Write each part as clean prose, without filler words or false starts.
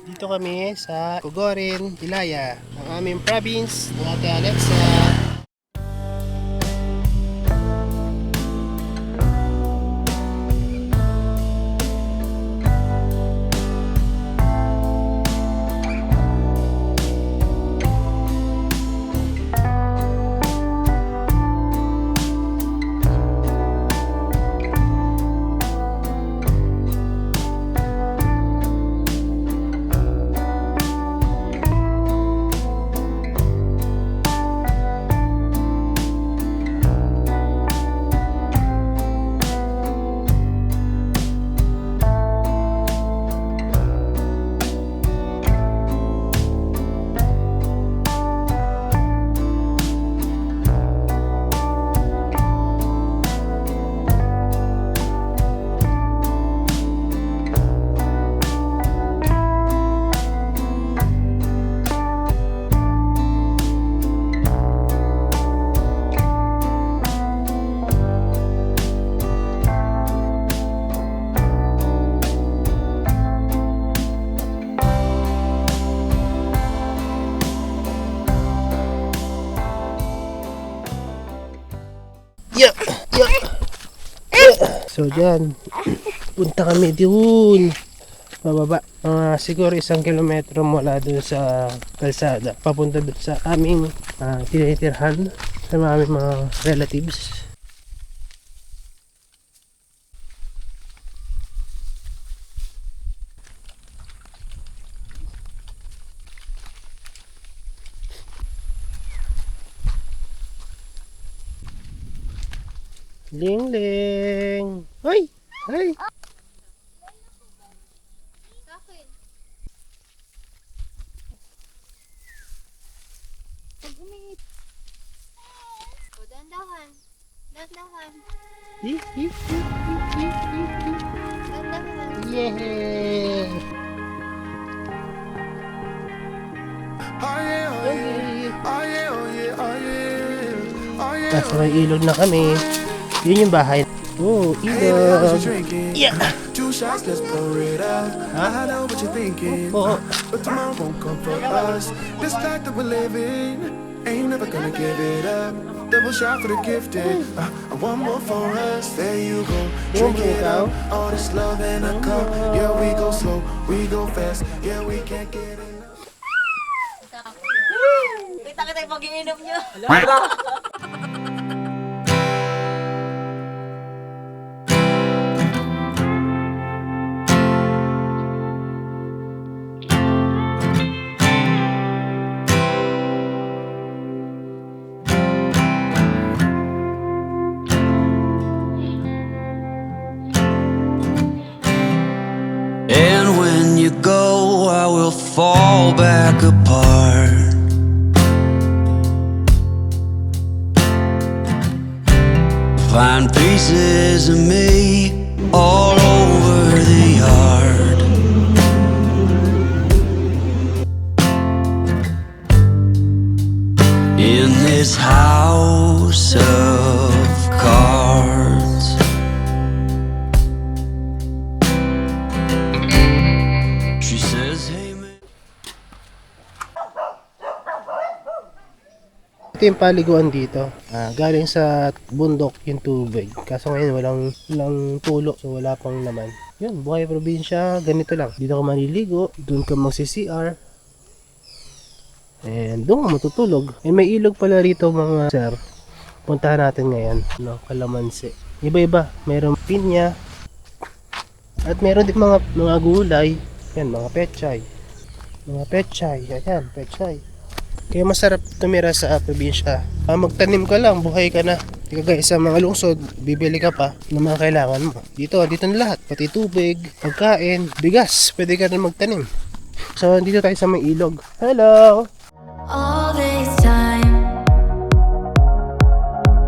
Dito kami sa Cogorin, Ilaya, ang aming province ng Ate Alexa. So dyan, punta kami dun bababa, siguro 1 kilometro mula dun sa kalsada papunta dun sa aming tinitirhan sa aming mga relatives. Ling ling. Hoy! Hoy! Pag humingit. O, dandahan. Dandahan. Dandahan. Yeah! Nasa may ilog na kami. Yun yung bahay. Oh, ilog. Yeah! I know what you're thinking, but tomorrow won't come for us. This life that we're living, ain't never gonna give it up. Double shot for the gifted, one more for us. There you go, drink it up. All this love in a cup. Yeah, we go slow, we go fast. Yeah, we can't get enough. Kita yung pag-iinom nyo. And when you go, I will fall back apart. Find pieces of me all over the yard. In this house of cards. She says, hey man. Ito yung paliguan dito. Galing sa bundok yung tubig. Kaso ngayon walang pulo. So wala pang laman. Yun, buhay probinsya. Ganito lang. Dito ka maliligo. Doon ka magsi-CR. And doon ka matutulog. And may ilog pala rito mga sir. Puntahan natin ngayon. No, Kalamansi. Iba-iba. Mayroong pinya. At meron din mga gulay. Yan, mga pechay. Mga pechay. Ayan, pechay. Kaya masarap tumira sa probinsya. Magtanim ka lang, buhay ka na. Hindi ka guys sa mga lungsod, bibili ka pa ng mga kailangan mo. Dito na lahat. Pati tubig, pagkain, bigas. Pwede ka na magtanim. So, dito tayo sa may ilog. Hello! All this time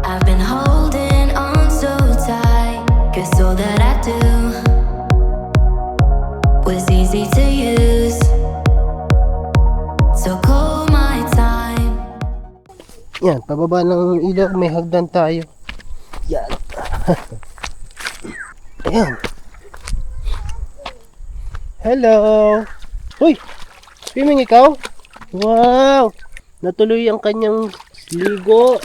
I've been holding on so tight, 'cause all that I do was easy to use. So call my time. Yan, pababa ng ilog, may hagdan tayo. Yan. Ayan. Hello. Uy! Swimming ikaw? Wow! Natuloy ang kanyang ligo.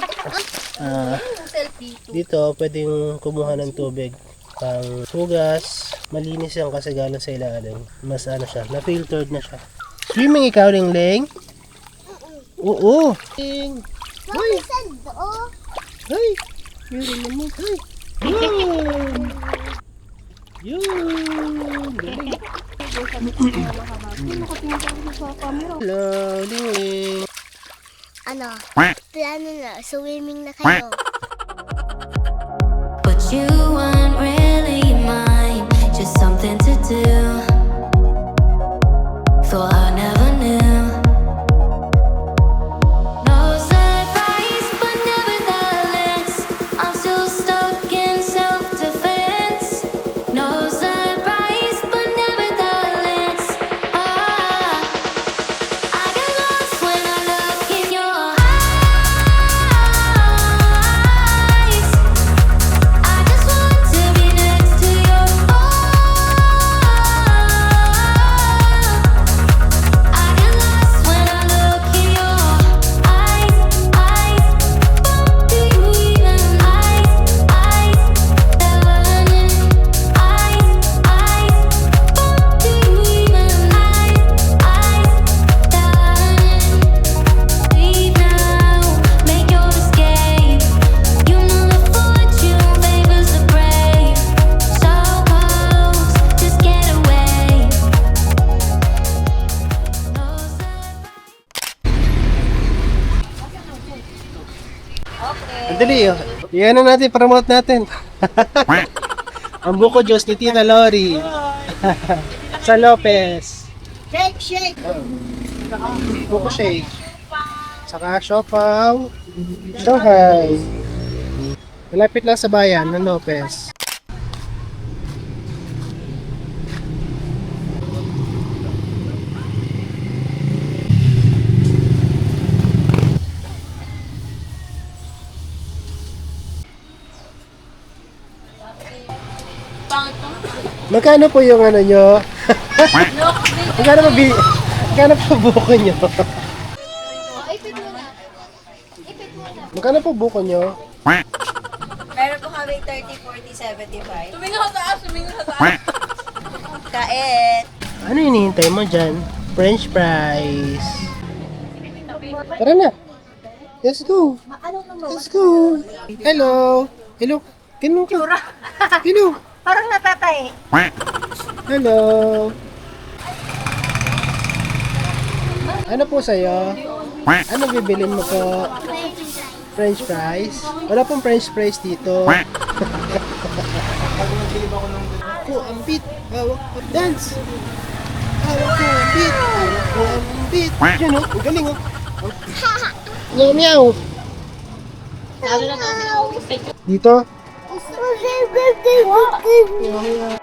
Dito, pwedeng kumuha ng tubig pang hugas. Malinis yan kasi galing sa ilalim. Mas ano siya, na-filtered na siya. Swimming ikaw, Ling-Ling? Oo. Ling! Hoy! Hoy! Meron naman. Hoy! Yun! Galing. Hello, Ling-Ling. Ano? Plano na, swimming na kayo. But you weren't really mine, just something to do. Thought I never knew. No surprise, but nevertheless, I'm still stuck in self-defense. No surprise, but nevertheless, I get lost when I look in your eyes. I just want to be next to your I get lost when I look in your eyes. Do you even eyes? Learning do you even learning? Leave now, make your escape. You know the fortune favors the brave. So close, just get away. Okay. Ang dali oh. Yan na natin, promote natin. Ang buko Diyos ni Tita Lori. Sa Lopez. Shake! Buko shake. Saka siopaw. Shanghai. Malapit lang sa bayan ng Lopez. Magkano po yung ano nyo? Magkano po buko nyo? Ipit muna. Magkano po buko nyo? Meron po kami 30, 40, 75. Tumingin ka taas, tumingin ka taas. Kain! Ano hinihintay mo dyan? French fries. Tara na. Let's go. Let's go. Hello. Hello. Hello ka. Hello. Parang natatay. Hello. Ano po sa'yo? Ano bibilin mo po? French fries? Wala pong French fries dito. Ako ang beat. Hawak ko dance. Hawak ko ang beat. Hawak ko ang beat. Yan o. Ang galing o. Meow meow. Dito? Meow meow.